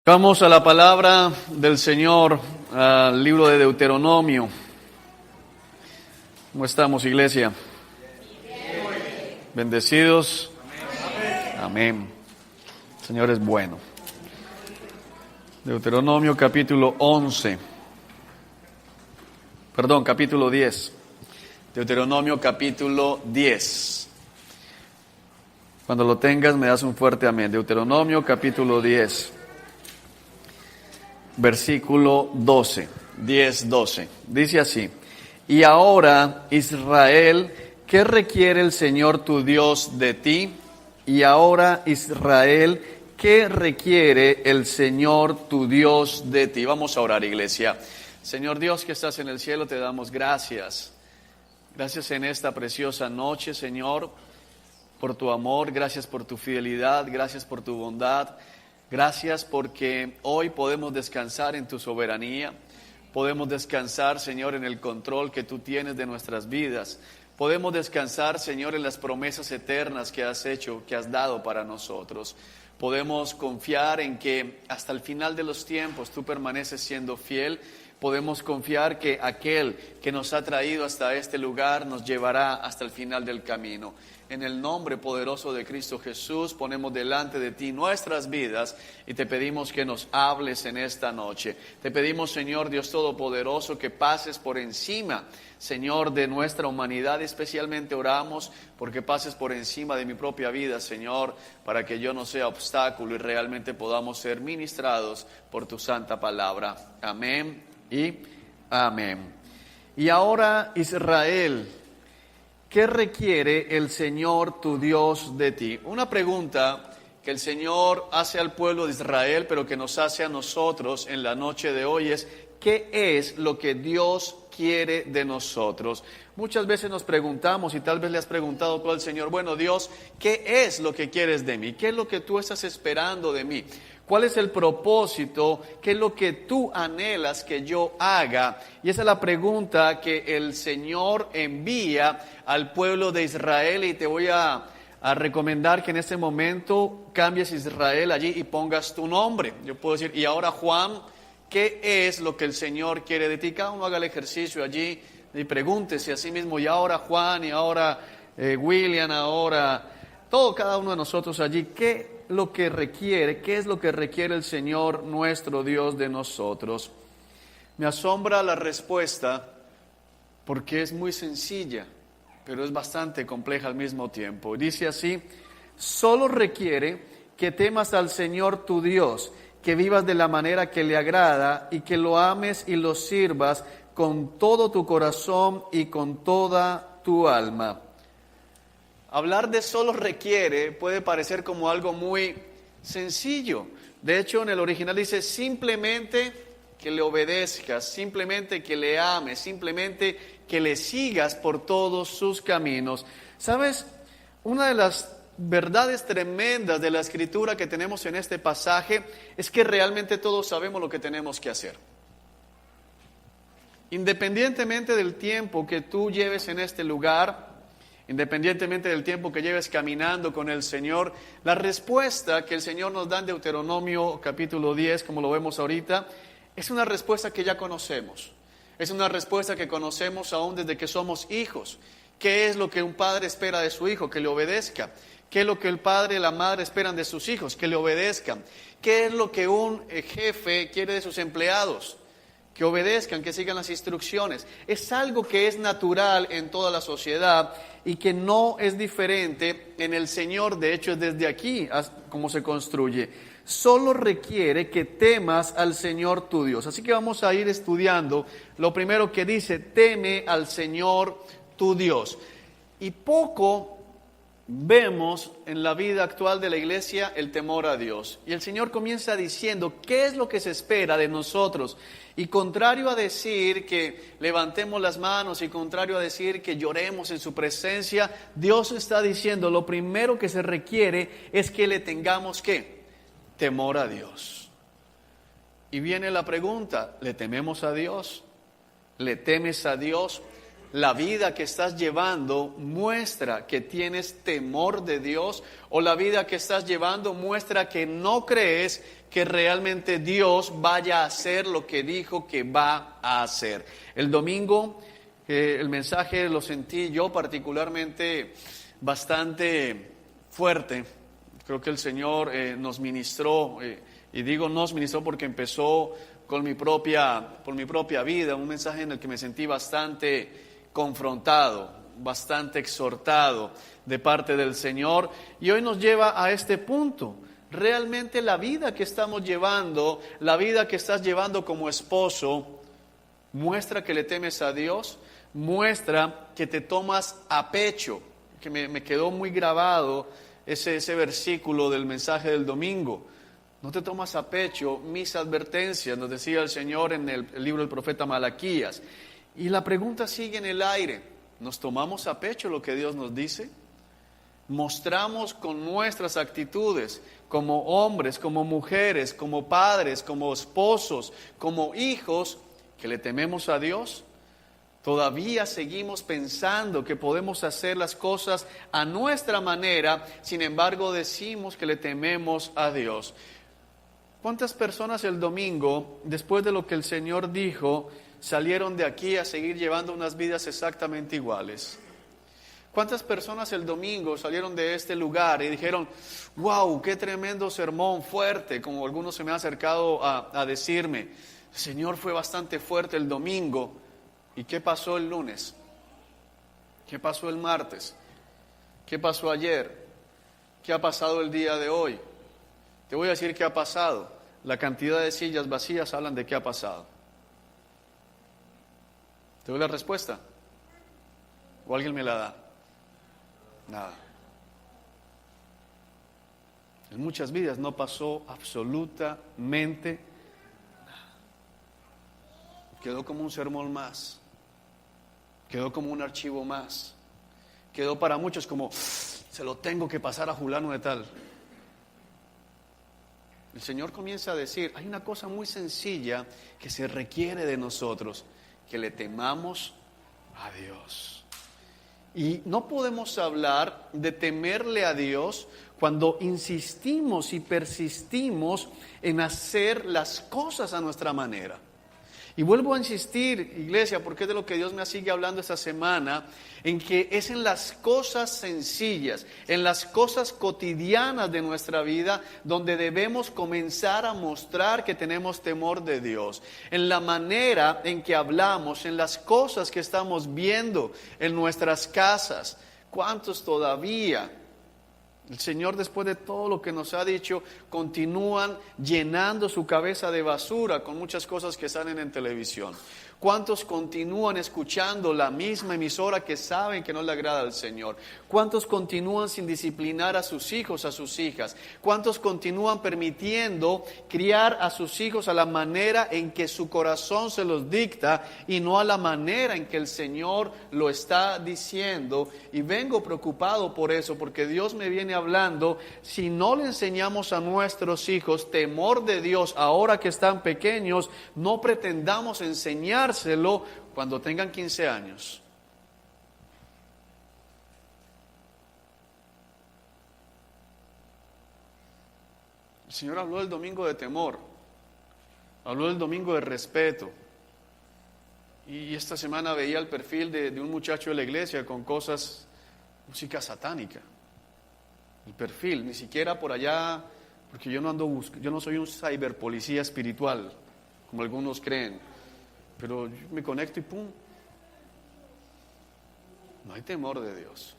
Vamos a la palabra del Señor, al libro de Deuteronomio. ¿Cómo estamos, iglesia? ¿Bendecidos? Amén. El Señor es bueno. Deuteronomio capítulo 10. Deuteronomio capítulo 10. Cuando lo tengas me das un fuerte amén. Deuteronomio capítulo 10. Versículo 12, 10-12, dice así: Y ahora, Israel, ¿qué requiere el Señor tu Dios de ti? Y ahora, Israel, ¿qué requiere el Señor tu Dios de ti? Vamos a orar, iglesia. Señor Dios que estás en el cielo, te damos gracias. Gracias en esta preciosa noche, Señor, por tu amor, gracias por tu fidelidad, gracias por tu bondad. Gracias porque hoy podemos descansar en tu soberanía, podemos descansar, Señor, en el control que tú tienes de nuestras vidas, podemos descansar, Señor, en las promesas eternas que has hecho, que has dado para nosotros. Podemos confiar en que hasta el final de los tiempos tú permaneces siendo fiel. Podemos confiar que aquel que nos ha traído hasta este lugar nos llevará hasta el final del camino. En el nombre poderoso de Cristo Jesús ponemos delante de ti nuestras vidas y te pedimos que nos hables en esta noche. Te pedimos, Señor Dios Todopoderoso, que pases por encima, Señor, de nuestra humanidad. Especialmente oramos porque pases por encima de mi propia vida, Señor, para que yo no sea obstáculo y realmente podamos ser ministrados por tu santa palabra. Amén y amén. Y ahora, Israel, ¿qué requiere el Señor tu Dios de ti? Una pregunta que el Señor hace al pueblo de Israel, pero que nos hace a nosotros en la noche de hoy es: ¿qué es lo que Dios quiere de nosotros? Muchas veces nos preguntamos, y tal vez le has preguntado tú al Señor: bueno, Dios, ¿qué es lo que quieres de mí? ¿Qué es lo que tú estás esperando de mí? ¿Cuál es el propósito? ¿Qué es lo que tú anhelas que yo haga? Y esa es la pregunta que el Señor envía al pueblo de Israel, y te voy a recomendar que en este momento cambies Israel allí y pongas tu nombre. Yo puedo decir: y ahora, Juan, ¿qué es lo que el Señor quiere de ti? Cada uno haga el ejercicio allí y pregúntese a sí mismo: y ahora Juan, y ahora William, ahora cada uno de nosotros allí, ¿qué es lo que requiere el Señor nuestro Dios de nosotros? Me asombra la respuesta porque es muy sencilla, pero es bastante compleja al mismo tiempo. Dice así: solo requiere que temas al Señor tu Dios, que vivas de la manera que le agrada y que lo ames y lo sirvas con todo tu corazón y con toda tu alma. Hablar de solo requiere puede parecer como algo muy sencillo. De hecho, en el original dice simplemente que le obedezcas, simplemente que le ames, simplemente que le sigas por todos sus caminos. ¿Sabes? Una de las verdades tremendas de la Escritura que tenemos en este pasaje es que realmente todos sabemos lo que tenemos que hacer. Independientemente del tiempo que tú lleves en este lugar, independientemente del tiempo que lleves caminando con el Señor, la respuesta que el Señor nos da en Deuteronomio capítulo 10, como lo vemos ahorita, es una respuesta que ya conocemos. Es una respuesta que conocemos aún desde que somos hijos. ¿Qué es lo que un padre espera de su hijo? Que le obedezca. ¿Qué es lo que el padre y la madre esperan de sus hijos? Que le obedezcan. ¿Qué es lo que un jefe quiere de sus empleados? Que obedezcan, que sigan las instrucciones. Es algo que es natural en toda la sociedad y que no es diferente en el Señor. De hecho, es desde aquí como se construye. Solo requiere que temas al Señor tu Dios. Así que vamos a ir estudiando lo primero que dice: teme al Señor tu Dios. Y poco vemos en la vida actual de la iglesia el temor a Dios. Y el Señor comienza diciendo qué es lo que se espera de nosotros. Y contrario a decir que levantemos las manos y contrario a decir que lloremos en su presencia, Dios está diciendo lo primero que se requiere es que le tengamos ¿qué? Temor a Dios. Y viene la pregunta: ¿le tememos a Dios? ¿Le temes a Dios? ¿La vida que estás llevando muestra que tienes temor de Dios? ¿O la vida que estás llevando muestra que no crees que realmente Dios vaya a hacer lo que dijo que va a hacer? El domingo el mensaje lo sentí yo particularmente bastante fuerte. Creo que el Señor nos ministró, y digo nos ministró porque empezó por mi propia vida, un mensaje en el que me sentí bastante confrontado, bastante exhortado de parte del Señor, y hoy nos lleva a este punto. Realmente la vida que estamos llevando, la vida que estás llevando como esposo, muestra que le temes a Dios, muestra que te tomas a pecho, que me quedó muy grabado ese versículo del mensaje del domingo. No te tomas a pecho mis advertencias, nos decía el Señor en el libro del profeta Malaquías. Y la pregunta sigue en el aire: ¿nos tomamos a pecho lo que Dios nos dice? ¿Mostramos con nuestras actitudes, como hombres, como mujeres, como padres, como esposos, como hijos, que le tememos a Dios? Todavía seguimos pensando que podemos hacer las cosas a nuestra manera, sin embargo decimos que le tememos a Dios. ¿Cuántas personas el domingo, después de lo que el Señor dijo, salieron de aquí a seguir llevando unas vidas exactamente iguales? ¿Cuántas personas el domingo salieron de este lugar y dijeron: wow, qué tremendo sermón, fuerte, como algunos se me han acercado a decirme, el Señor fue bastante fuerte el domingo? ¿Y qué pasó el lunes? ¿Qué pasó el martes? ¿Qué pasó ayer? ¿Qué ha pasado el día de hoy? Te voy a decir qué ha pasado. La cantidad de sillas vacías hablan de qué ha pasado. ¿Te doy la respuesta? ¿O alguien me la da? Nada. En muchas vidas no pasó absolutamente nada. Quedó como un sermón más. Quedó como un archivo más. Quedó para muchos como: se lo tengo que pasar a fulano de tal. El Señor comienza a decir: hay una cosa muy sencilla que se requiere de nosotros, que le temamos a Dios. Y no podemos hablar de temerle a Dios cuando insistimos y persistimos en hacer las cosas a nuestra manera. Y vuelvo a insistir, iglesia, porque es de lo que Dios me sigue hablando esta semana, en que es en las cosas sencillas, en las cosas cotidianas de nuestra vida, donde debemos comenzar a mostrar que tenemos temor de Dios. En la manera en que hablamos, en las cosas que estamos viendo en nuestras casas. ¿Cuántos todavía? El Señor, después de todo lo que nos ha dicho, continúan llenando su cabeza de basura con muchas cosas que salen en televisión. ¿Cuántos continúan escuchando la misma emisora que saben que no le agrada al Señor? ¿Cuántos continúan sin disciplinar a sus hijos, a sus hijas? ¿Cuántos continúan permitiendo criar a sus hijos a la manera en que su corazón se los dicta y no a la manera en que el Señor lo está diciendo? Y vengo preocupado por eso, porque Dios me viene hablando: si no le enseñamos a nuestros hijos temor de Dios ahora que están pequeños, no pretendamos enseñárselo cuando tengan 15 años. El Señor habló el domingo de temor, habló el domingo de respeto. Y esta semana veía el perfil de un muchacho de la iglesia con cosas, música satánica. El perfil, ni siquiera por allá, porque yo no soy un cyberpolicía espiritual, como algunos creen. Pero yo me conecto y ¡pum! No hay temor de Dios.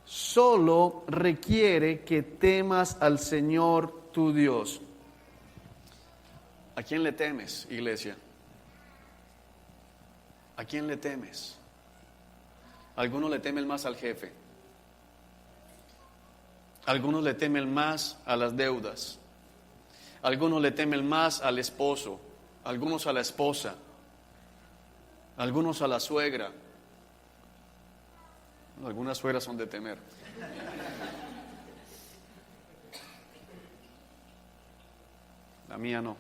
Solo requiere que temas al Señor tu Dios. ¿A quién le temes, iglesia? ¿A quién le temes? Algunos le temen más al jefe. Algunos le temen más a las deudas. Algunos le temen más al esposo, algunos a la esposa, algunos a la suegra. Algunas suegras son de temer. La mía no.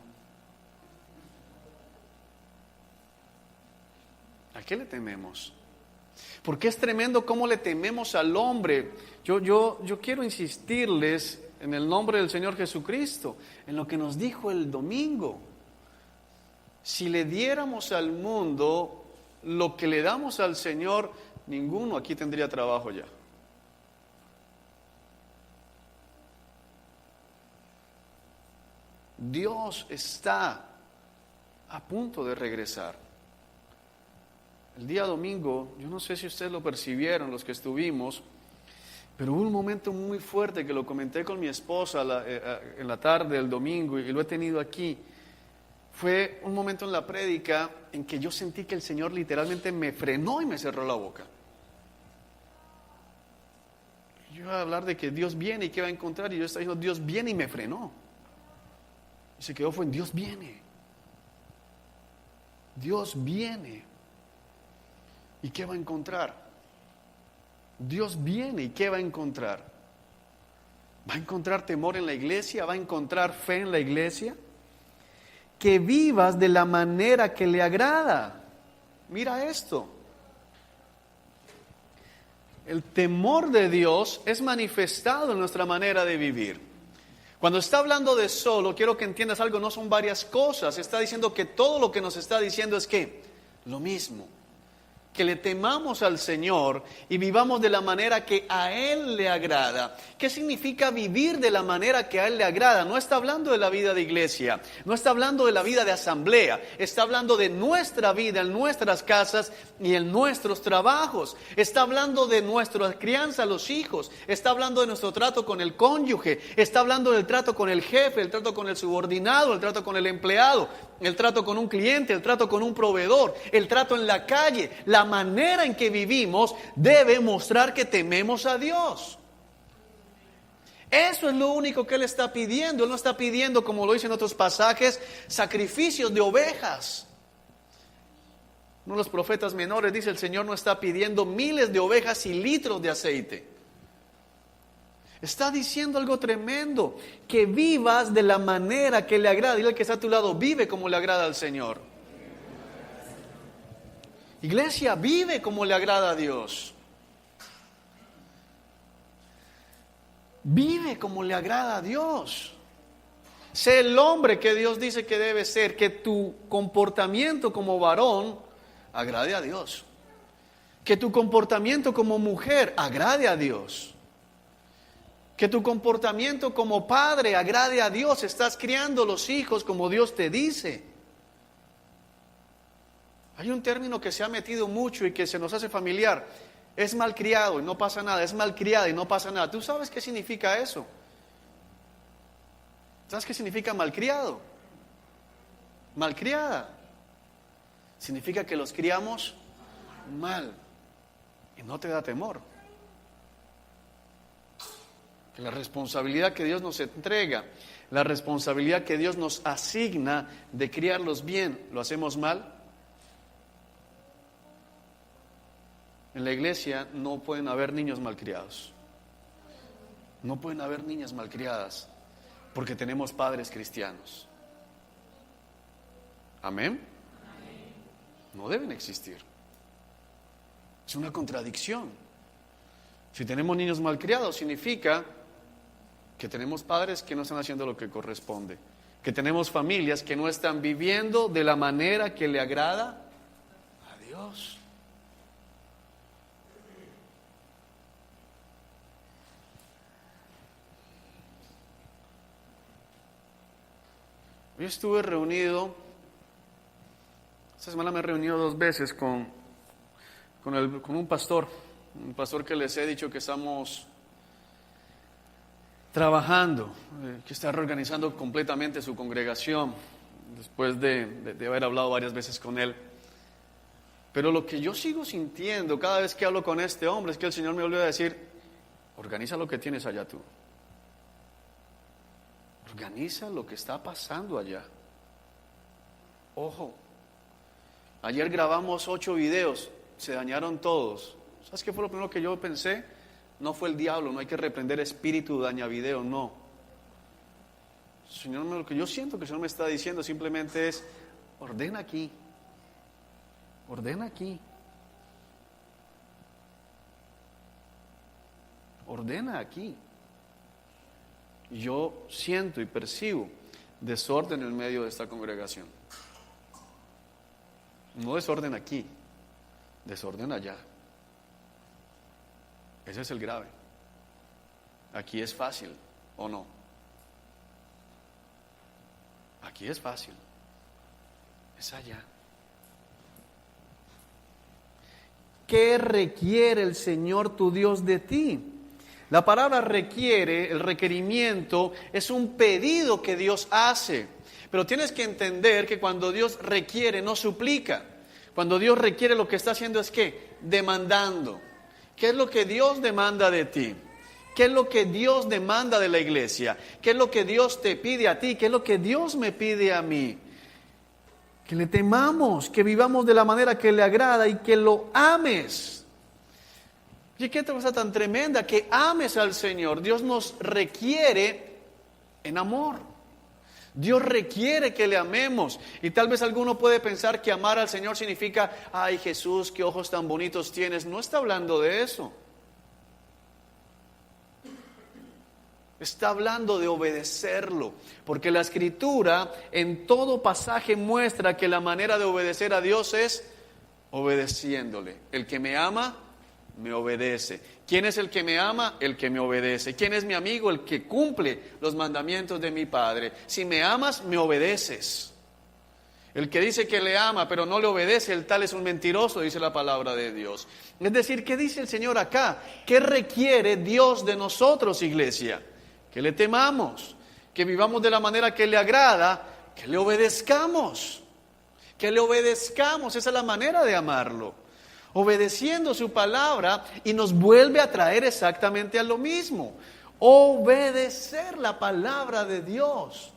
¿A qué le tememos? Porque es tremendo cómo le tememos al hombre. Yo quiero insistirles en el nombre del Señor Jesucristo, en lo que nos dijo el domingo. Si le diéramos al mundo lo que le damos al Señor, ninguno aquí tendría trabajo ya. Dios está a punto de regresar. El día domingo, yo no sé si ustedes lo percibieron, los que estuvimos, pero hubo un momento muy fuerte que lo comenté con mi esposa en la tarde del domingo y lo he tenido aquí. Fue un momento en la prédica en que yo sentí que el Señor literalmente me frenó y me cerró la boca. Yo iba a hablar de que Dios viene y qué va a encontrar, y yo estaba diciendo Dios viene y me frenó. Y se quedó fue en Dios viene. Dios viene. ¿Y qué va a encontrar? Dios viene y ¿qué va a encontrar? ¿Va a encontrar temor en la iglesia? ¿Va a encontrar fe en la iglesia? Que vivas de la manera que le agrada. Mira esto. El temor de Dios es manifestado en nuestra manera de vivir. Cuando está hablando de solo, quiero que entiendas algo, no son varias cosas. Está diciendo que todo lo que nos está diciendo es que lo mismo. Que le temamos al Señor y vivamos de la manera que a Él le agrada. ¿Qué significa vivir de la manera que a Él le agrada? No está hablando de la vida de iglesia, no está hablando de la vida de asamblea, está hablando de nuestra vida en nuestras casas y en nuestros trabajos. Está hablando de nuestra crianza a los hijos, está hablando de nuestro trato con el cónyuge, está hablando del trato con el jefe, el trato con el subordinado, el trato con el empleado, el trato con un cliente, el trato con un proveedor, el trato en la calle. La manera en que vivimos debe mostrar que tememos a Dios. Eso es lo único que Él está pidiendo. Él no está pidiendo, como lo dice en otros pasajes, sacrificios de ovejas. Uno de los profetas menores dice: el Señor no está pidiendo miles de ovejas y litros de aceite. Está diciendo algo tremendo, que vivas de la manera que le agrada. Dile al que está a tu lado: vive como le agrada al Señor. Iglesia, vive como le agrada a Dios. Vive como le agrada a Dios. Sé el hombre que Dios dice que debe ser, que tu comportamiento como varón agrade a Dios. Que tu comportamiento como mujer agrade a Dios. Que tu comportamiento como padre agrade a Dios. Estás criando los hijos como Dios te dice. Hay un término que se ha metido mucho y que se nos hace familiar. Es malcriado y no pasa nada. Es malcriada y no pasa nada. ¿Tú sabes qué significa eso? ¿Sabes qué significa malcriado? Malcriada. Significa que los criamos mal y no te da temor. Que la responsabilidad que Dios nos entrega, la responsabilidad que Dios nos asigna de criarlos bien, ¿lo hacemos mal? En la iglesia no pueden haber niños malcriados. No pueden haber niñas malcriadas porque tenemos padres cristianos. ¿Amén? No deben existir. Es una contradicción. Si tenemos niños malcriados, significa que tenemos padres que no están haciendo lo que corresponde, que tenemos familias que no están viviendo de la manera que le agrada a Dios. Yo estuve reunido, esta semana me he reunido 2 veces con un pastor que les he dicho que estamos trabajando, que está reorganizando completamente su congregación, después de haber hablado varias veces con él. Pero lo que yo sigo sintiendo cada vez que hablo con este hombre es que el Señor me vuelve a decir: organiza lo que tienes allá tú. Organiza lo que está pasando allá. Ojo, ayer grabamos 8 videos, se dañaron todos. ¿Sabes qué fue lo primero que yo pensé? No fue el diablo, no hay que reprender espíritu daña video, no. Señor, lo que yo siento que el Señor me está diciendo simplemente es: ordena aquí, ordena aquí. Yo siento y percibo desorden en medio de esta congregación. No desorden aquí, desorden allá. Ese es el grave. Aquí es fácil, ¿o no? Aquí es fácil, es allá. ¿Qué requiere el Señor tu Dios de ti? La palabra requiere, el requerimiento, es un pedido que Dios hace. Pero tienes que entender que cuando Dios requiere, no suplica. Cuando Dios requiere, lo que está haciendo es ¿qué? Demandando. ¿Qué es lo que Dios demanda de ti? ¿Qué es lo que Dios demanda de la iglesia? ¿Qué es lo que Dios te pide a ti? ¿Qué es lo que Dios me pide a mí? Que le temamos, que vivamos de la manera que le agrada y que lo ames. ¿Y qué cosa tan tremenda? Que ames al Señor. Dios nos requiere en amor. Dios requiere que le amemos. Y tal vez alguno puede pensar que amar al Señor significa, ay Jesús, qué ojos tan bonitos tienes. No está hablando de eso. Está hablando de obedecerlo, porque la Escritura en todo pasaje muestra que la manera de obedecer a Dios es obedeciéndole. El que me ama, me obedece. ¿Quién es el que me ama? El que me obedece. ¿Quién es mi amigo? El que cumple los mandamientos de mi Padre. Si me amas, me obedeces. El que dice que le ama, pero no le obedece, el tal es un mentiroso, dice la palabra de Dios. Es decir, ¿qué dice el Señor acá? ¿Qué requiere Dios de nosotros, iglesia? Que le temamos, que vivamos de la manera que le agrada, que le obedezcamos. Que le obedezcamos, esa es la manera de amarlo. Obedeciendo su palabra, y nos vuelve a traer exactamente a lo mismo. Obedecer la palabra de Dios.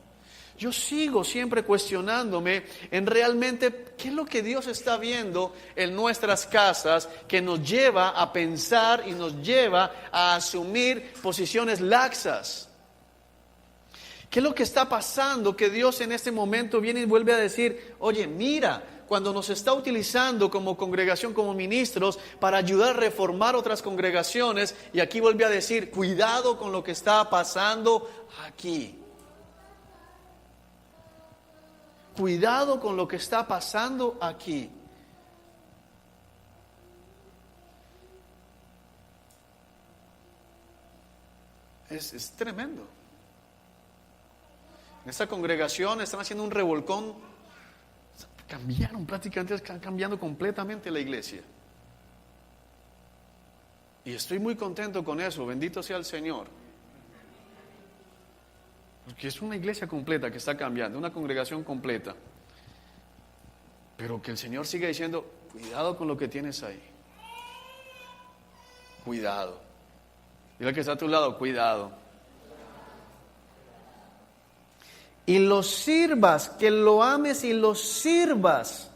Yo sigo siempre cuestionándome en realmente qué es lo que Dios está viendo en nuestras casas que nos lleva a pensar y nos lleva a asumir posiciones laxas. ¿Qué es lo que está pasando? Que Dios en este momento viene y vuelve a decir, oye, mira, cuando nos está utilizando como congregación, como ministros, para ayudar a reformar otras congregaciones, y aquí vuelve a decir, cuidado con lo que está pasando aquí. Cuidado con lo que está pasando aquí. Es tremendo. En esta congregación están haciendo un revolcón. Cambiaron prácticamente, están cambiando completamente la iglesia. Y estoy muy contento con eso, bendito sea el Señor. Porque es una iglesia completa que está cambiando, una congregación completa. Pero que el Señor siga diciendo, cuidado con lo que tienes ahí. Cuidado. Dile al que está a tu lado, cuidado. Y lo sirvas, que lo ames y lo sirvas.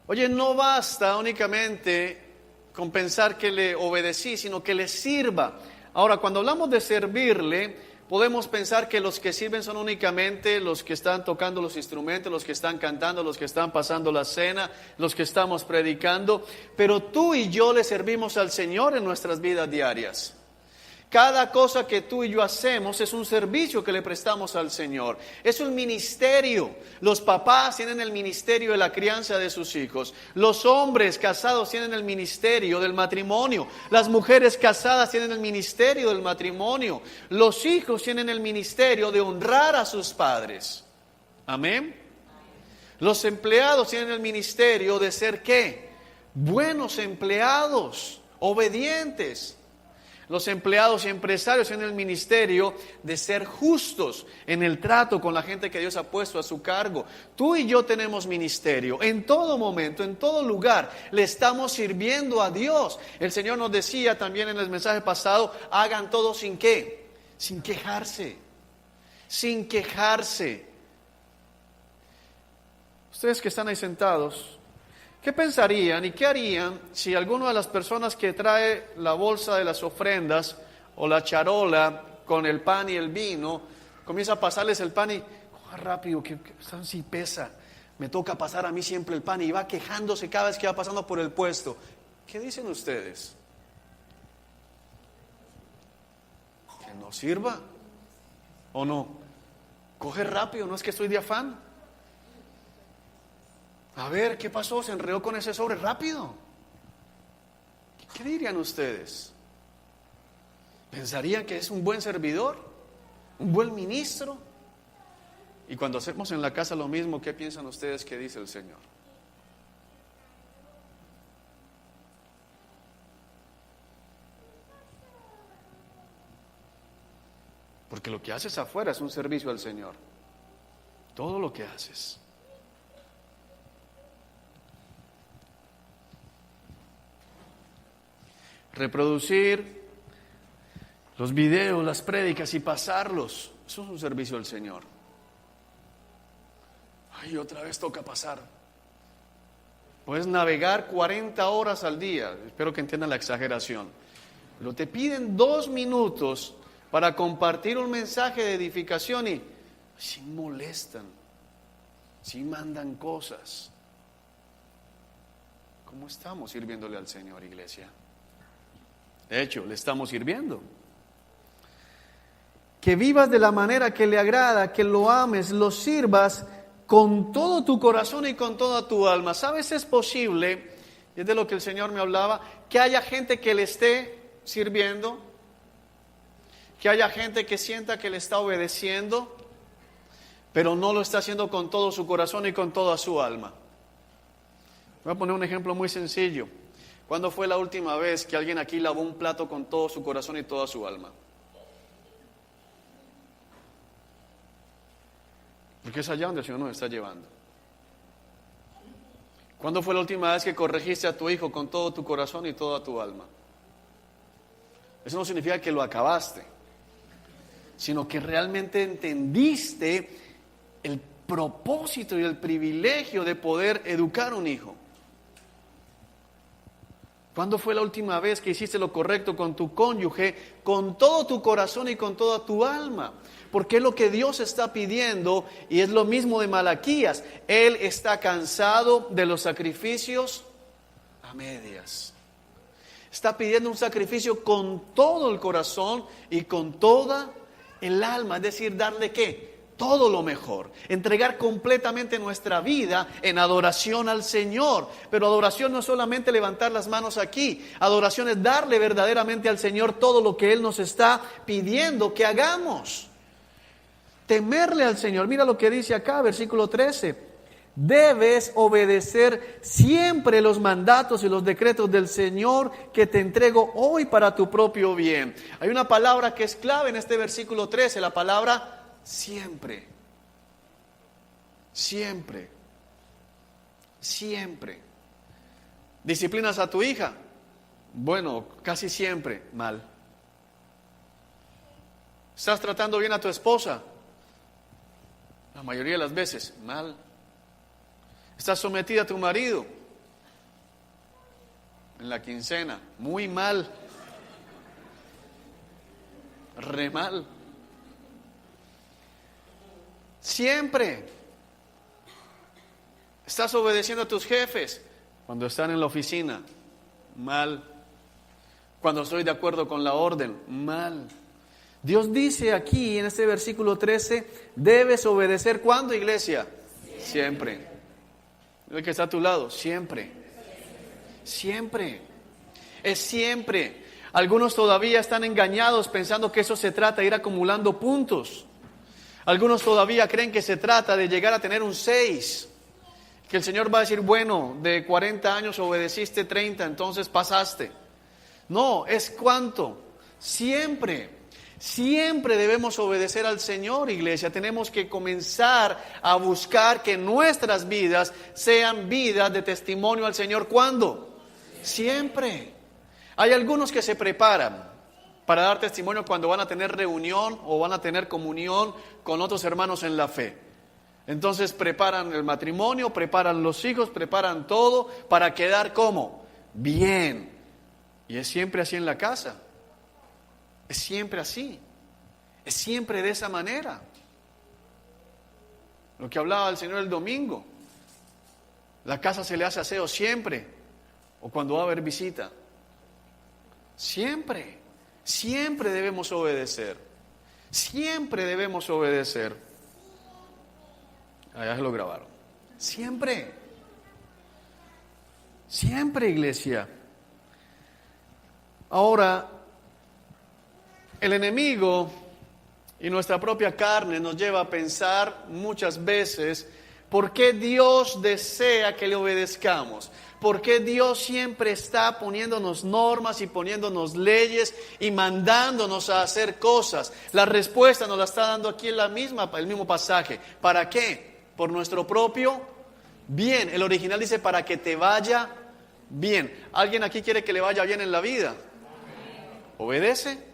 Oye, no basta únicamente con pensar que le obedecí, sino que le sirva. Ahora, cuando hablamos de servirle, podemos pensar que los que sirven son únicamente los que están tocando los instrumentos, los que están cantando, los que están pasando la cena, los que estamos predicando. Pero tú y yo le servimos al Señor en nuestras vidas diarias. Cada cosa que tú y yo hacemos es un servicio que le prestamos al Señor. Es un ministerio. Los papás tienen el ministerio de la crianza de sus hijos. Los hombres casados tienen el ministerio del matrimonio. Las mujeres casadas tienen el ministerio del matrimonio. Los hijos tienen el ministerio de honrar a sus padres. Amén. Los empleados tienen el ministerio de ser ¿qué? Buenos empleados, obedientes. Los empleados y empresarios tienen el ministerio de ser justos en el trato con la gente que Dios ha puesto a su cargo. Tú y yo tenemos ministerio. En todo momento, en todo lugar, le estamos sirviendo a Dios. El Señor nos decía también en el mensaje pasado, hagan todo sin ¿qué? Sin quejarse. Sin quejarse. Ustedes que están ahí sentados, ¿qué pensarían y qué harían si alguna de las personas que trae la bolsa de las ofrendas o la charola con el pan y el vino, comienza a pasarles el pan y rápido, que sí pesa, me toca pasar a mí siempre el pan, y va quejándose cada vez que va pasando por el puesto? ¿Qué dicen ustedes? pero sirva, ¿o no? Coge rápido, no es que estoy de afán. A ver, ¿qué pasó? Se enredó con ese sobre, rápido. ¿Qué dirían ustedes? ¿Pensarían que es un buen servidor? ¿Un buen ministro? Y cuando hacemos en la casa lo mismo, ¿qué piensan ustedes que dice el Señor? Porque lo que haces afuera es un servicio al Señor. Todo lo que haces. Reproducir los videos, las prédicas y pasarlos, eso es un servicio al Señor. Ay, otra vez toca pasar. Puedes navegar 40 horas al día, espero que entiendan la exageración. Pero te piden 2 minutos para compartir un mensaje de edificación y sí molestan, sí mandan cosas. ¿Cómo estamos sirviéndole al Señor, iglesia? De hecho, le estamos sirviendo. Que vivas de la manera que le agrada, que lo ames, lo sirvas con todo tu corazón y con toda tu alma. ¿Sabes? Es posible, y es de lo que el Señor me hablaba, que haya gente que le esté sirviendo, que haya gente que sienta que le está obedeciendo, pero no lo está haciendo con todo su corazón y con toda su alma. Voy a poner un ejemplo muy sencillo. ¿Cuándo fue la última vez que alguien aquí lavó un plato con todo su corazón y toda su alma? Porque es allá donde el Señor nos está llevando. ¿Cuándo fue la última vez que corregiste a tu hijo con todo tu corazón y toda tu alma? Eso no significa que lo acabaste, sino que realmente entendiste el propósito y el privilegio de poder educar a un hijo. ¿Cuándo fue la última vez que hiciste lo correcto con tu cónyuge, con todo tu corazón y con toda tu alma? Porque es lo que Dios está pidiendo y es lo mismo de Malaquías. Él está cansado de los sacrificios a medias. Está pidiendo un sacrificio con todo el corazón y con toda el alma. Es decir, darle ¿qué? Todo lo mejor, entregar completamente nuestra vida en adoración al Señor. Pero adoración no es solamente levantar las manos aquí, adoración es darle verdaderamente al Señor todo lo que Él nos está pidiendo que hagamos. Temerle al Señor, mira lo que dice acá, versículo 13. Debes obedecer siempre los mandatos y los decretos del Señor que te entrego hoy para tu propio bien. Hay una palabra que es clave en este versículo 13, la palabra siempre, siempre, siempre. ¿Disciplinas a tu hija? Bueno, casi siempre mal. ¿Estás tratando bien a tu esposa? La mayoría de las veces mal. ¿Estás sometida a tu marido? En la quincena, muy mal. Re mal. Siempre. ¿Estás obedeciendo a tus jefes? Cuando están en la oficina, mal. Cuando estoy de acuerdo con la orden, mal. Dios dice aquí en este versículo 13, debes obedecer. ¿Cuándo, iglesia? Siempre. El que está a tu lado, siempre. Siempre. Es siempre. Algunos todavía están engañados pensando que eso se trata de ir acumulando puntos. Algunos todavía creen que se trata de llegar a tener un 6. Que el Señor va a decir, bueno, de 40 años obedeciste 30, entonces pasaste. No, es cuánto. Siempre. Siempre debemos obedecer al Señor, iglesia. Tenemos que comenzar a buscar que nuestras vidas sean vidas de testimonio al Señor. ¿Cuándo? Siempre. Hay algunos que se preparan para dar testimonio cuando van a tener reunión o van a tener comunión con otros hermanos en la fe. Entonces preparan el matrimonio, preparan los hijos, preparan todo para quedar ¿cómo? Bien. Y es siempre así en la casa. Es siempre así. Es siempre de esa manera. Lo que hablaba el Señor el domingo. La casa se le hace aseo siempre. O cuando va a haber visita. Siempre. Siempre debemos obedecer. Siempre debemos obedecer. Allá se lo grabaron. Siempre. Siempre, iglesia. Ahora, el enemigo y nuestra propia carne nos lleva a pensar muchas veces por qué Dios desea que le obedezcamos. ¿Por qué Dios siempre está poniéndonos normas y poniéndonos leyes y mandándonos a hacer cosas? La respuesta nos la está dando aquí en el mismo pasaje. ¿Para qué? ¿Por nuestro propio bien? El original dice para que te vaya bien. ¿Alguien aquí quiere que le vaya bien en la vida? ¿Obedece?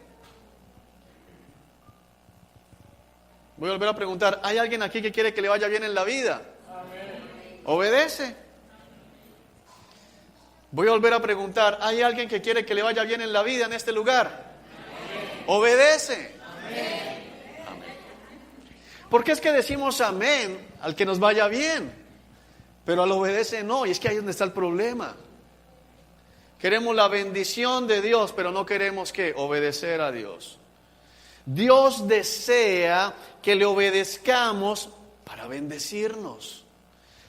Voy a volver a preguntar, ¿hay alguien aquí que quiere que le vaya bien en la vida? ¿Obedece? Voy a volver a preguntar, ¿hay alguien que quiere que le vaya bien en la vida en este lugar? ¿Obedece? Amén. ¿Por qué es que decimos amén al que nos vaya bien? Pero al obedece no, y es que ahí es donde está el problema. Queremos la bendición de Dios, pero no queremos ¿qué? Obedecer a Dios. Dios desea que le obedezcamos para bendecirnos.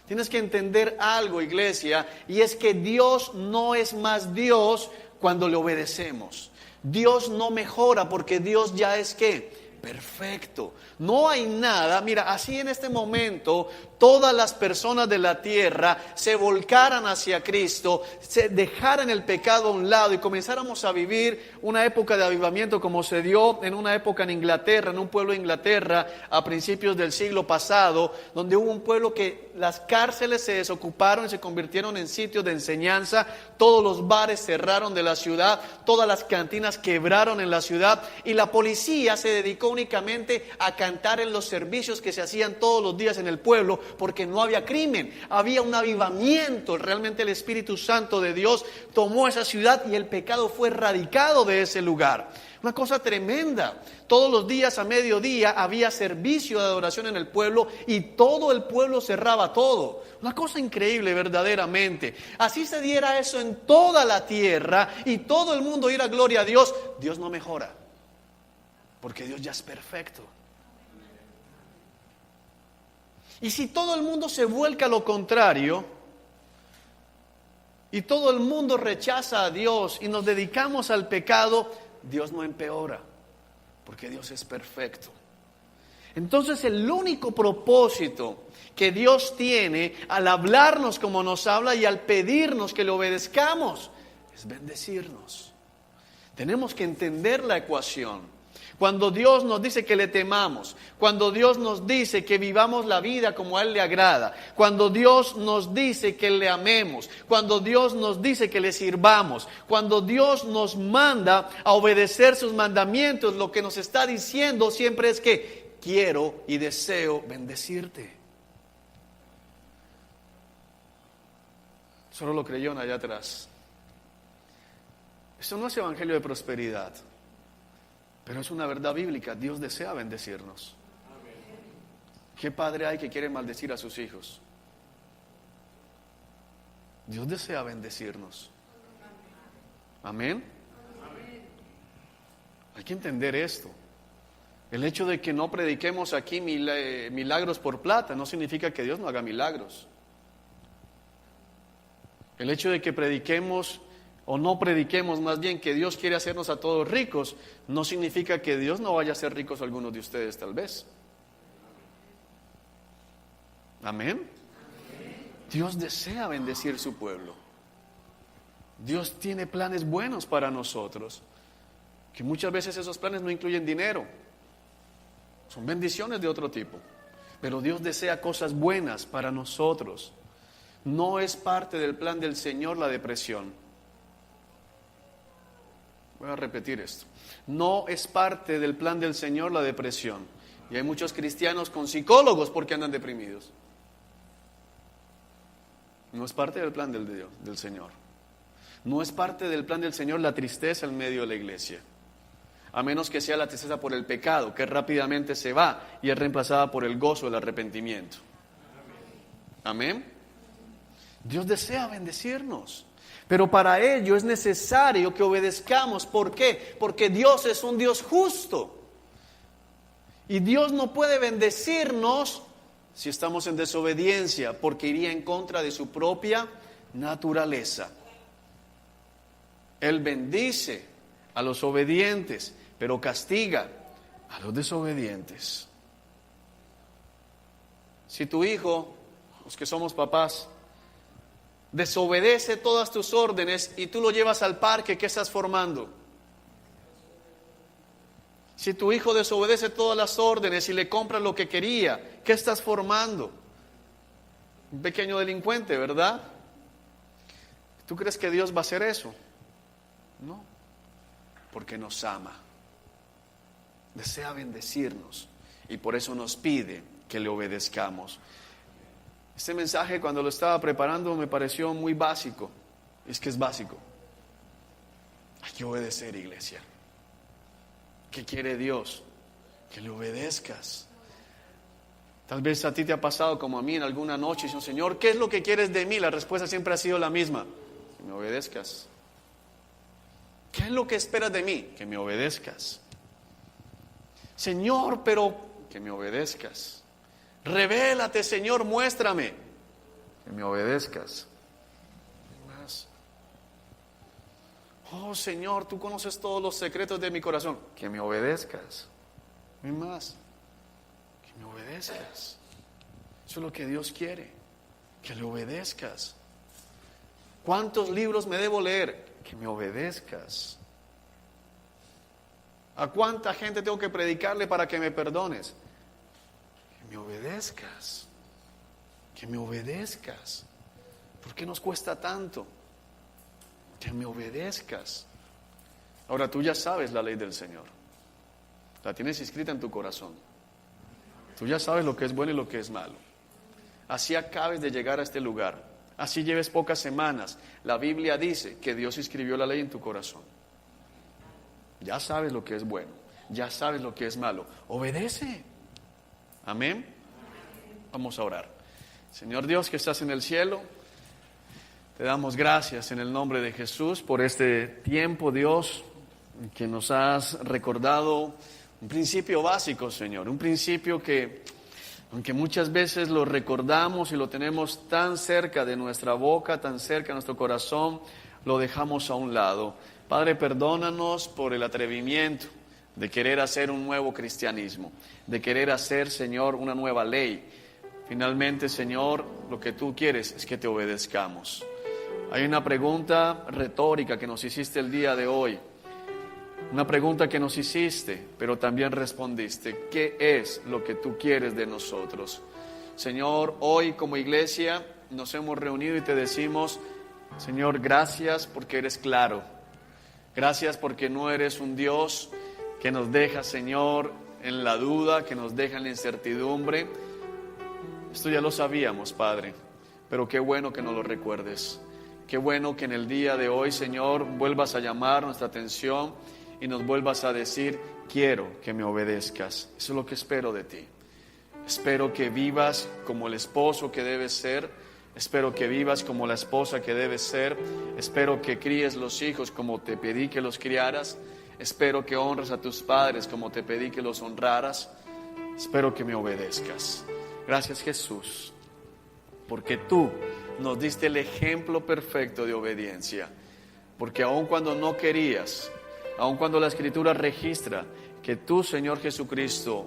Tienes que entender algo, iglesia, y es que Dios no es más Dios cuando le obedecemos. Dios no mejora porque Dios ya es ¿qué? Perfecto. No hay nada, mira, así en este momento todas las personas de la tierra se volcaran hacia Cristo, se dejaran el pecado a un lado y comenzáramos a vivir una época de avivamiento como se dio en una época en Inglaterra, en un pueblo de Inglaterra a principios del siglo pasado, donde hubo un pueblo que las cárceles se desocuparon y se convirtieron en sitios de enseñanza, todos los bares cerraron de la ciudad, todas las cantinas quebraron en la ciudad y la policía se dedicó únicamente a cantar en los servicios que se hacían todos los días en el pueblo, porque no había crimen, había un avivamiento. Realmente el Espíritu Santo de Dios tomó esa ciudad y el pecado fue erradicado de ese lugar. Una cosa tremenda. Todos los días a mediodía había servicio de adoración en el pueblo y todo el pueblo cerraba todo. Una cosa increíble verdaderamente. Así se diera eso en toda la tierra y todo el mundo diera gloria a Dios. Dios no mejora, porque Dios ya es perfecto. Y si todo el mundo se vuelca a lo contrario y todo el mundo rechaza a Dios y nos dedicamos al pecado, Dios no empeora, porque Dios es perfecto. Entonces el único propósito que Dios tiene al hablarnos como nos habla y al pedirnos que le obedezcamos es bendecirnos. Tenemos que entender la ecuación. Cuando Dios nos dice que le temamos, cuando Dios nos dice que vivamos la vida como a Él le agrada, cuando Dios nos dice que le amemos, cuando Dios nos dice que le sirvamos, cuando Dios nos manda a obedecer sus mandamientos, lo que nos está diciendo siempre es que quiero y deseo bendecirte. Solo lo creyeron allá atrás. Esto no es evangelio de prosperidad. Pero es una verdad bíblica, Dios desea bendecirnos. ¿Qué padre hay que quiere maldecir a sus hijos? Dios desea bendecirnos. Amén. Hay que entender esto. El hecho de que no prediquemos aquí milagros por plata no significa que Dios no haga milagros. El hecho de que prediquemos o no prediquemos más bien que Dios quiere hacernos a todos ricos, no significa que Dios no vaya a hacer ricos a algunos de ustedes tal vez. Amén. Dios desea bendecir su pueblo. Dios tiene planes buenos para nosotros, que muchas veces esos planes no incluyen dinero, son bendiciones de otro tipo, pero Dios desea cosas buenas para nosotros. No es parte del plan del Señor la depresión. Voy a repetir esto. No es parte del plan del Señor la depresión. Y hay muchos cristianos con psicólogos porque andan deprimidos. No es parte del plan del Señor. No es parte del plan del Señor la tristeza en medio de la iglesia. A menos que sea la tristeza por el pecado, que rápidamente se va y es reemplazada por el gozo del arrepentimiento. Amén. Dios desea bendecirnos. Pero para ello es necesario que obedezcamos. ¿Por qué? Porque Dios es un Dios justo. Y Dios no puede bendecirnos si estamos en desobediencia, porque iría en contra de su propia naturaleza. Él bendice a los obedientes, pero castiga a los desobedientes. Si tu hijo, los que somos papás, desobedece todas tus órdenes y tú lo llevas al parque, ¿qué estás formando? Si tu hijo desobedece todas las órdenes y le compras lo que quería, ¿qué estás formando? Un pequeño delincuente, ¿verdad? ¿Tú crees que Dios va a hacer eso? No, porque nos ama, desea bendecirnos y por eso nos pide que le obedezcamos. Este mensaje, cuando lo estaba preparando, me pareció muy básico. Es que es básico. Hay que obedecer, iglesia. ¿Qué quiere Dios? Que le obedezcas. Tal vez a ti te ha pasado como a mí en alguna noche, y dice, Señor, ¿qué es lo que quieres de mí? La respuesta siempre ha sido la misma: que me obedezcas. ¿Qué es lo que esperas de mí? Que me obedezcas. Señor, pero que me obedezcas. Revélate, Señor, muéstrame. Que me obedezcas. Más. Oh, Señor, tú conoces todos los secretos de mi corazón. Que me obedezcas. No hay más. Que me obedezcas. Eso es lo que Dios quiere. Que le obedezcas. ¿Cuántos libros me debo leer? Que me obedezcas. ¿A cuánta gente tengo que predicarle para que me perdones? Que me obedezcas. Que me obedezcas. ¿Por qué nos cuesta tanto? Que me obedezcas. Ahora tú ya sabes la ley del Señor. La tienes escrita en tu corazón. Tú ya sabes lo que es bueno y lo que es malo. Así acabes de llegar a este lugar. Así lleves pocas semanas. La Biblia dice que Dios escribió la ley en tu corazón. Ya sabes lo que es bueno. Ya sabes lo que es malo. Obedece. Amén. Vamos a orar. Señor Dios que estás en el cielo, te damos gracias en el nombre de Jesús por este tiempo, Dios, que nos has recordado un principio básico, Señor. Un principio que, aunque muchas veces lo recordamos y lo tenemos tan cerca de nuestra boca, tan cerca de nuestro corazón, lo dejamos a un lado. Padre, perdónanos por el atrevimiento de querer hacer un nuevo cristianismo, de querer hacer, Señor, una nueva ley. Finalmente, Señor, lo que tú quieres es que te obedezcamos. Hay una pregunta retórica que nos hiciste el día de hoy. Una pregunta que nos hiciste, pero también respondiste. ¿Qué es lo que tú quieres de nosotros? Señor, hoy como iglesia nos hemos reunido y te decimos, Señor, gracias porque eres claro. Gracias porque no eres un Dios que nos deja, Señor, en la duda, que nos deja en la incertidumbre. Esto ya lo sabíamos, Padre, pero qué bueno que nos lo recuerdes. Qué bueno que en el día de hoy, Señor, vuelvas a llamar nuestra atención y nos vuelvas a decir, quiero que me obedezcas. Eso es lo que espero de ti. Espero que vivas como el esposo que debes ser. Espero que vivas como la esposa que debes ser. Espero que críes los hijos como te pedí que los criaras. Espero que honres a tus padres como te pedí que los honraras. Espero que me obedezcas. Gracias, Jesús, porque tú nos diste el ejemplo perfecto de obediencia. Porque aun cuando no querías, aun cuando la Escritura registra que tú, Señor Jesucristo,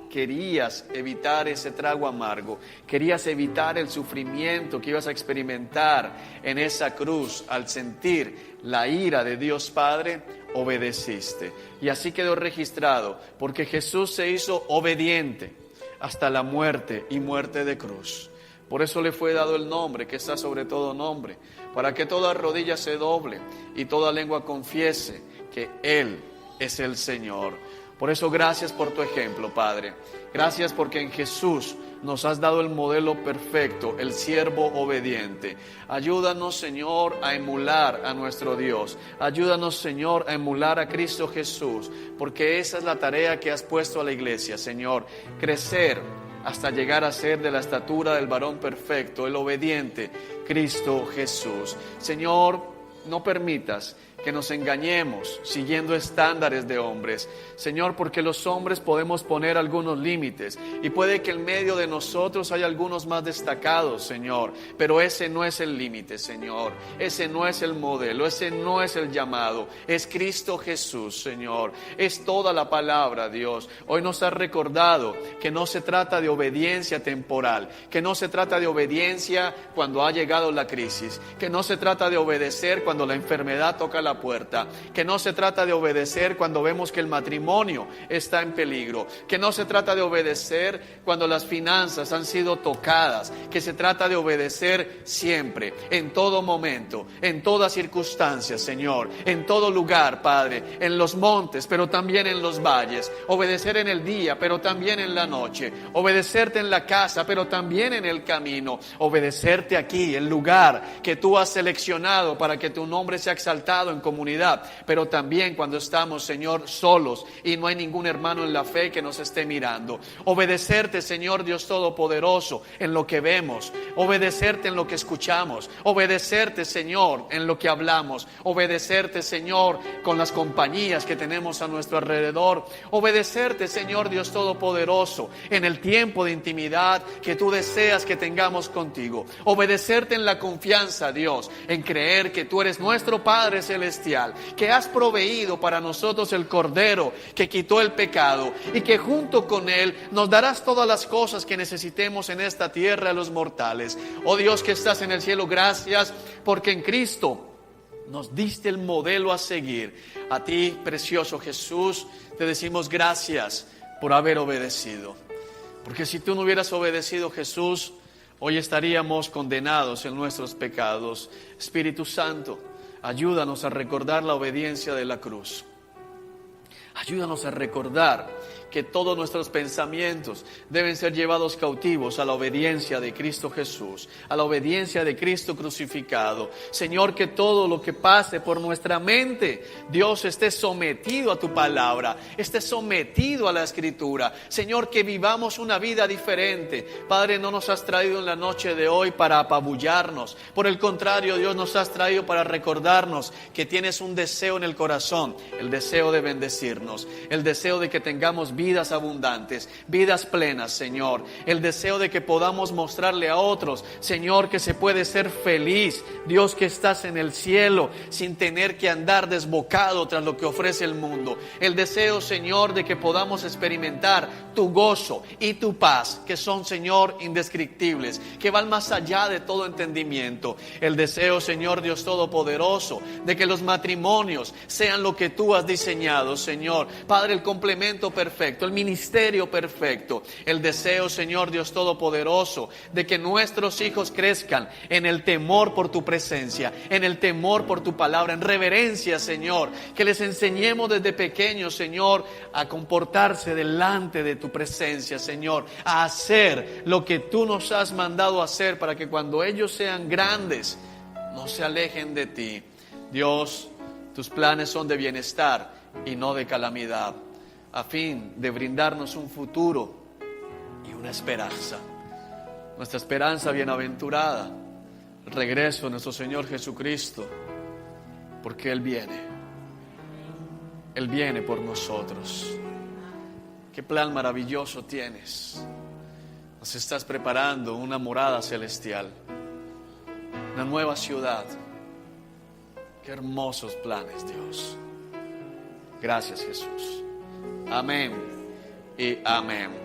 querías evitar ese trago amargo, querías evitar el sufrimiento que ibas a experimentar en esa cruz al sentir la ira de Dios Padre, obedeciste. Y así quedó registrado, porque Jesús se hizo obediente hasta la muerte y muerte de cruz. Por eso le fue dado el nombre que está sobre todo nombre, para que toda rodilla se doble y toda lengua confiese que Él es el Señor. Por eso gracias por tu ejemplo, Padre. Gracias porque en Jesús nos has dado el modelo perfecto, el siervo obediente. Ayúdanos, Señor, a emular a nuestro Dios. Ayúdanos, Señor, a emular a Cristo Jesús, porque esa es la tarea que has puesto a la iglesia, Señor. Crecer hasta llegar a ser de la estatura del varón perfecto, el obediente, Cristo Jesús. Señor, no permitas que nos engañemos siguiendo estándares de hombres. Señor, porque los hombres podemos poner algunos límites y puede que en medio de nosotros haya algunos más destacados, Señor, pero ese no es el límite, Señor. Ese no es el modelo, ese no es el llamado. Es Cristo Jesús, Señor. Es toda la palabra, Dios. Hoy nos has recordado que no se trata de obediencia temporal, que no se trata de obediencia cuando ha llegado la crisis, que no se trata de obedecer cuando la enfermedad toca la puerta, que no se trata de obedecer cuando vemos que el matrimonio está en peligro, que no se trata de obedecer cuando las finanzas han sido tocadas, que se trata de obedecer siempre, en todo momento, en todas circunstancias, Señor, en todo lugar, Padre, en los montes, pero también en los valles, obedecer en el día, pero también en la noche, obedecerte en la casa, pero también en el camino, obedecerte aquí, el lugar que tú has seleccionado para que tu nombre sea exaltado en comunidad, pero también cuando estamos, Señor, solos y no hay ningún hermano en la fe que nos esté mirando. Obedecerte, Señor Dios Todopoderoso, en lo que vemos, obedecerte en lo que escuchamos, obedecerte, Señor, en lo que hablamos, obedecerte, Señor, con las compañías que tenemos a nuestro alrededor, obedecerte, Señor Dios Todopoderoso, en el tiempo de intimidad que tú deseas que tengamos contigo, obedecerte en la confianza, Dios, en creer que tú eres nuestro Padre Celestial, que has proveído para nosotros el Cordero que quitó el pecado y que junto con Él nos darás todas las cosas que necesitemos en esta tierra a los mortales. Oh Dios que estás en el cielo, gracias porque en Cristo nos diste el modelo a seguir. A ti, precioso Jesús, te decimos gracias por haber obedecido. Porque si tú no hubieras obedecido, Jesús, hoy estaríamos condenados en nuestros pecados. Espíritu Santo, ayúdanos a recordar la obediencia de la cruz. Ayúdanos a recordar que todos nuestros pensamientos deben ser llevados cautivos a la obediencia de Cristo Jesús, a la obediencia de Cristo crucificado. Señor, que todo lo que pase por nuestra mente, Dios, esté sometido a tu palabra, esté sometido a la Escritura. Señor, que vivamos una vida diferente. Padre, no nos has traído en la noche de hoy para apabullarnos. Por el contrario, Dios, nos has traído para recordarnos que tienes un deseo en el corazón, el deseo de bendecirnos, el deseo de que tengamos vidas abundantes, vidas plenas, Señor. El deseo de que podamos mostrarle a otros, Señor, que se puede ser feliz, Dios que estás en el cielo, sin tener que andar desbocado tras lo que ofrece el mundo. El deseo, Señor, de que podamos experimentar tu gozo y tu paz, que son, Señor, indescriptibles, que van más allá de todo entendimiento. El deseo, Señor Dios Todopoderoso, de que los matrimonios sean lo que tú has diseñado, Señor. Padre, el complemento perfecto, el ministerio perfecto. El deseo, Señor Dios Todopoderoso, de que nuestros hijos crezcan en el temor por tu presencia, en el temor por tu palabra, en reverencia, Señor. Que les enseñemos desde pequeños, Señor, a comportarse delante de tu presencia, Señor, a hacer lo que tú nos has mandado hacer, para que cuando ellos sean grandes no se alejen de ti. Dios, tus planes son de bienestar y no de calamidad, a fin de brindarnos un futuro y una esperanza. Nuestra esperanza bienaventurada, el regreso de nuestro Señor Jesucristo, porque Él viene por nosotros. Qué plan maravilloso tienes. Nos estás preparando una morada celestial, una nueva ciudad. Qué hermosos planes, Dios. Gracias, Jesús. Amén y amén.